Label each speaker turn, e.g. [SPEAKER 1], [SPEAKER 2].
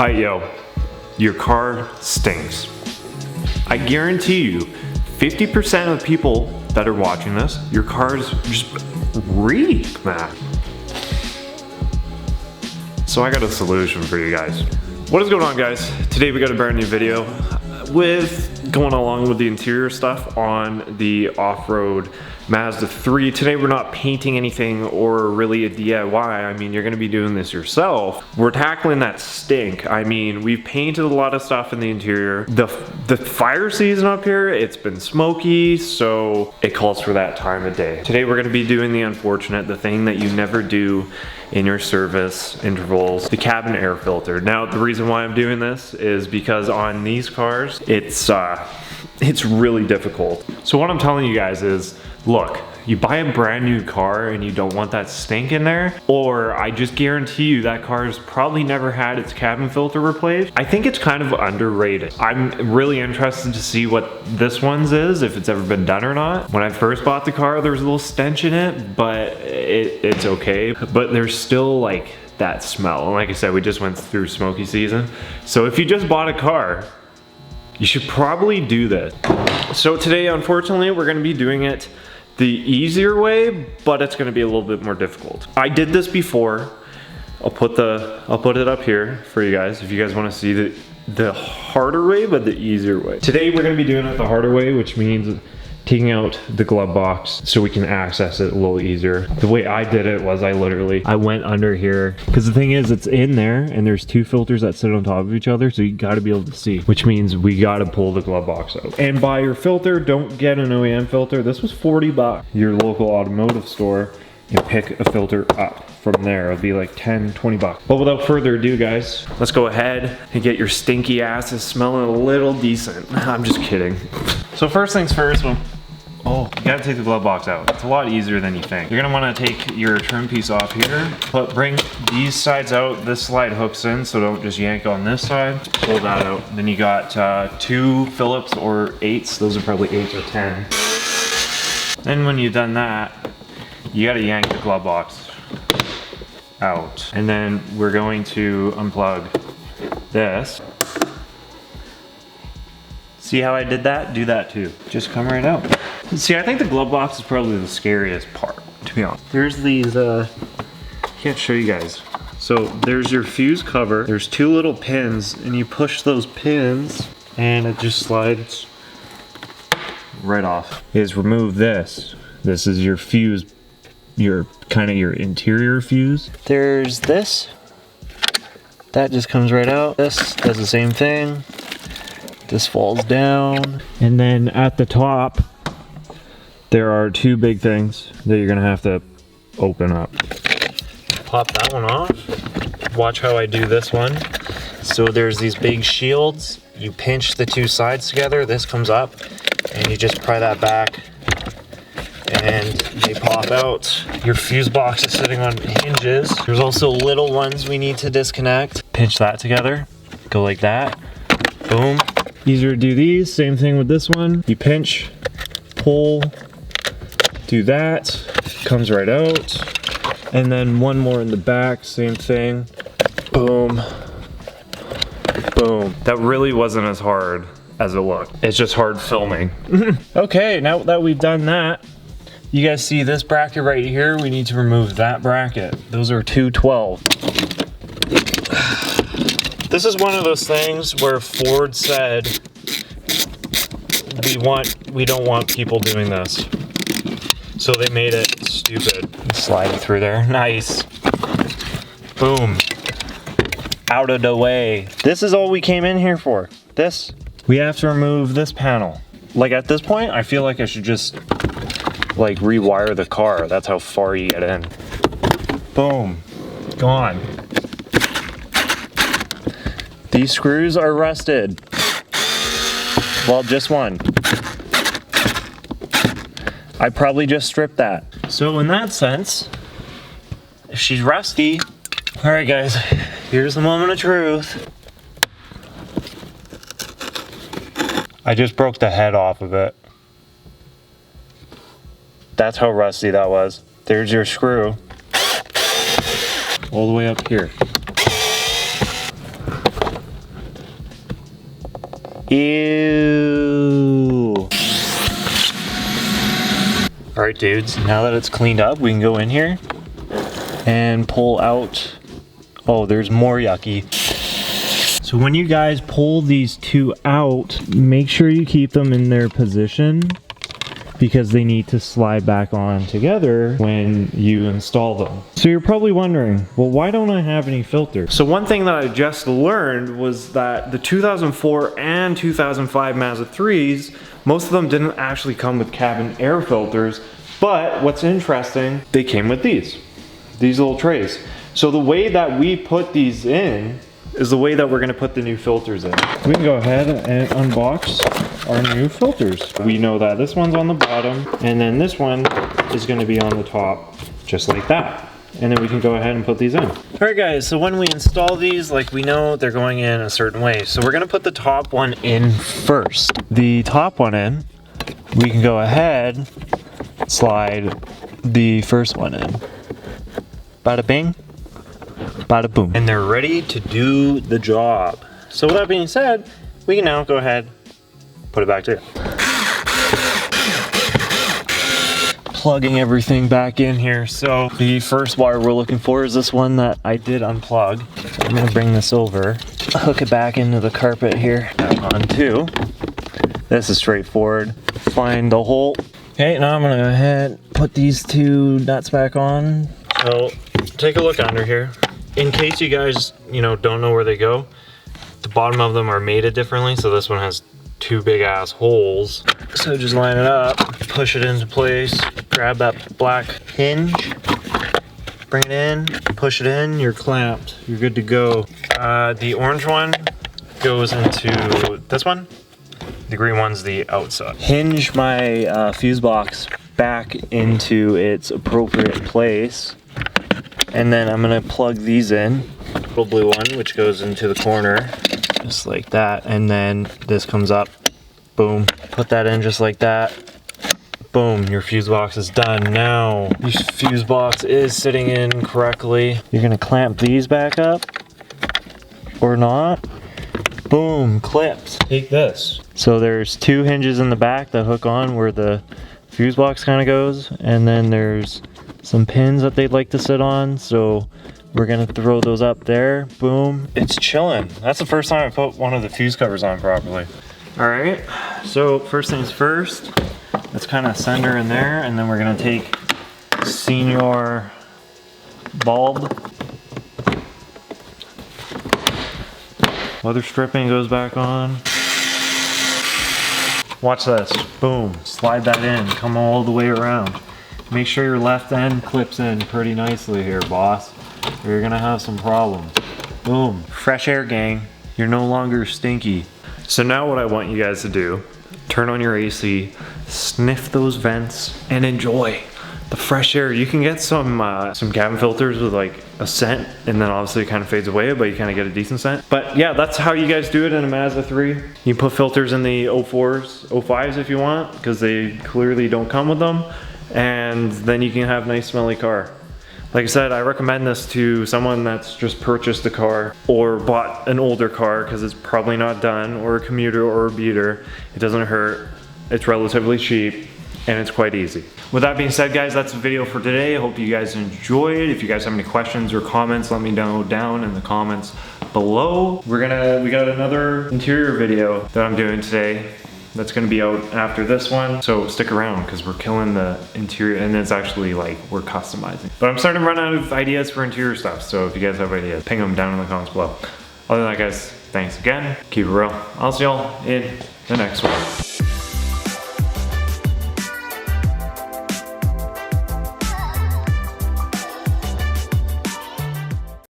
[SPEAKER 1] Alright, yo, your car stinks. I guarantee you, 50% of people that are watching this, your cars just reek, man. So I got a solution for you guys. What is going on, guys? Today we got a brand new video with going along with the interior stuff on the off-road Mazda 3. Today we're not painting anything or really a DIY. I mean, you're gonna be doing this yourself. We're tackling that stink. I mean, we've painted a lot of stuff in the interior. The fire season up here, it's been smoky, so it calls for that time of day. Today we're gonna be doing the unfortunate, the thing that you never do in your service intervals, the cabin air filter. Now, the reason why I'm doing this is because on these cars, it's really difficult. So what I'm telling you guys is, look, you buy a brand new car and you don't want that stink in there, or I just guarantee you that car's probably never had its cabin filter replaced. I think it's kind of underrated. I'm really interested to see what this one's is, if it's ever been done or not. When I first bought the car, there was a little stench in it, but it's okay. But there's still like that smell. And like I said, we just went through smoky season. So if you just bought a car, you should probably do this. So today, unfortunately, we're gonna be doing it the easier way, but it's gonna be a little bit more difficult. I did this before. I'll put it up here for you guys if you guys wanna see the harder way, but the easier way. Today, we're gonna be doing it the harder way, which means taking out the glove box so we can access it a little easier. The way I did it was I went under here, because the thing is, it's in there and there's two filters that sit on top of each other, so you gotta be able to see, which means we gotta pull the glove box out. And buy your filter, don't get an OEM filter. This was 40 bucks. Your local automotive store, and pick a filter up from there. It'll be like 10, 20 bucks. But without further ado, guys, let's go ahead and get your stinky asses smelling a little decent. I'm just kidding. So first things first, you gotta take the glove box out. It's a lot easier than you think. You're gonna wanna take your trim piece off here, but bring these sides out. This slide hooks in, so don't just yank on this side. Pull that out. Then you got two Phillips or 8s. Those are probably 8s or 10. Then when you've done that, you gotta yank the glove box out. And then we're going to unplug this. See how I did that? Do that too. Just come right out. See, I think the glove box is probably the scariest part, to be honest. There's these, can't show you guys. So there's your fuse cover. There's two little pins, and you push those pins, and it just slides right off. Is remove this. This is your fuse, your interior fuse. There's this. That just comes right out. This does the same thing. This falls down. And then at the top, there are two big things that you're gonna have to open up. Pop that one off. Watch how I do this one. So there's these big shields. You pinch the two sides together, this comes up, and you just pry that back, and they pop out. Your fuse box is sitting on hinges. There's also little ones we need to disconnect. Pinch that together, go like that, boom. Easier to do these, same thing with this one. You pinch, pull, do that, comes right out. And then one more in the back, same thing, boom, boom. That really wasn't as hard as it looked. It's just hard filming. Okay, now that we've done that, you guys see this bracket right here? We need to remove that bracket. Those are 212. This is one of those things where Ford said, we don't want people doing this. So they made it stupid. Slide it through there, nice. Boom, out of the way. This is all we came in here for. This, we have to remove this panel. Like at this point, I feel like I should just like rewire the car. That's how far you get in. Boom, gone. These screws are rusted. Well, just one. I probably just stripped that. So in that sense, if she's rusty, all right guys, here's the moment of truth. I just broke the head off of it. That's how rusty that was. There's your screw. All the way up here.
[SPEAKER 2] Ew. All right, dudes, now that it's cleaned up, we can go in here and pull out. Oh, there's more yucky. So when you guys pull these two out, make sure you keep them in their position because they need to slide back on together when you install them. So you're probably wondering, well, why don't I have any filters?
[SPEAKER 1] So one thing that I just learned was that the 2004 and 2005 Mazda 3's, most of them didn't actually come with cabin air filters, but what's interesting, they came with these little trays. So the way that we put these in is the way that we're gonna put the new filters in. We can go ahead and unbox our new filters. We know that this one's on the bottom, and then this one is gonna be on the top, just like that. And then we can go ahead and put these in. All right guys, so when we install these, like we know they're going in a certain way. So we're gonna put the top one in first. The top one in, we can go ahead, slide the first one in. Bada bing, bada boom. And they're ready to do the job. So with that being said, we can now go ahead, put it back together. Plugging everything back in here. So the first wire we're looking for is this one that I did unplug. So I'm gonna bring this over, hook it back into the carpet here. On two. This is straightforward. Find the hole. Okay, now I'm gonna go ahead, put these two nuts back on. So take a look under here. In case you guys, don't know where they go, the bottom of them are mated differently. So this one has two big ass holes. So just line it up, push it into place, grab that black hinge, bring it in, push it in, you're clamped, you're good to go. The orange one goes into this one. The green one's the outside. Hinge my fuse box back into its appropriate place. And then I'm gonna plug these in. Little blue one, which goes into the corner, just like that. And then this comes up, boom. Put that in just like that. Boom, your fuse box is done. Now, your fuse box is sitting in correctly. You're gonna clamp these back up, or not. Boom, clips. Take this. So there's two hinges in the back that hook on where the fuse box kind of goes, and then there's some pins that they'd like to sit on, so we're gonna throw those up there. Boom, it's chilling. That's the first time I put one of the fuse covers on properly. All right, so first things first, let's kind of send her in there, and then we're gonna take senior bulb. Leather stripping goes back on. Watch this, boom, slide that in, come all the way around. Make sure your left end clips in pretty nicely here, boss, or you're gonna have some problems. Boom, fresh air gang, you're no longer stinky. So now what I want you guys to do, turn on your AC, sniff those vents, and enjoy the fresh air. You can get some cabin filters with like a scent, and then obviously it kind of fades away, but you kind of get a decent scent. But yeah, that's how you guys do it in a Mazda 3. You put filters in the 04s, 05s if you want, because they clearly don't come with them. And then you can have a nice smelly car. Like I said, I recommend this to someone that's just purchased a car or bought an older car because it's probably not done, or a commuter or a beater. It doesn't hurt, it's relatively cheap, and it's quite easy. With that being said, guys, that's the video for today. I hope you guys enjoyed. If you guys have any questions or comments, let me know down in the comments below. We got another interior video that I'm doing today that's gonna be out after this one. So stick around because we're killing the interior, and it's actually like we're customizing. But I'm starting to run out of ideas for interior stuff. So if you guys have ideas, ping them down in the comments below. Other than that, guys, thanks again. Keep it real. I'll see y'all in the next one.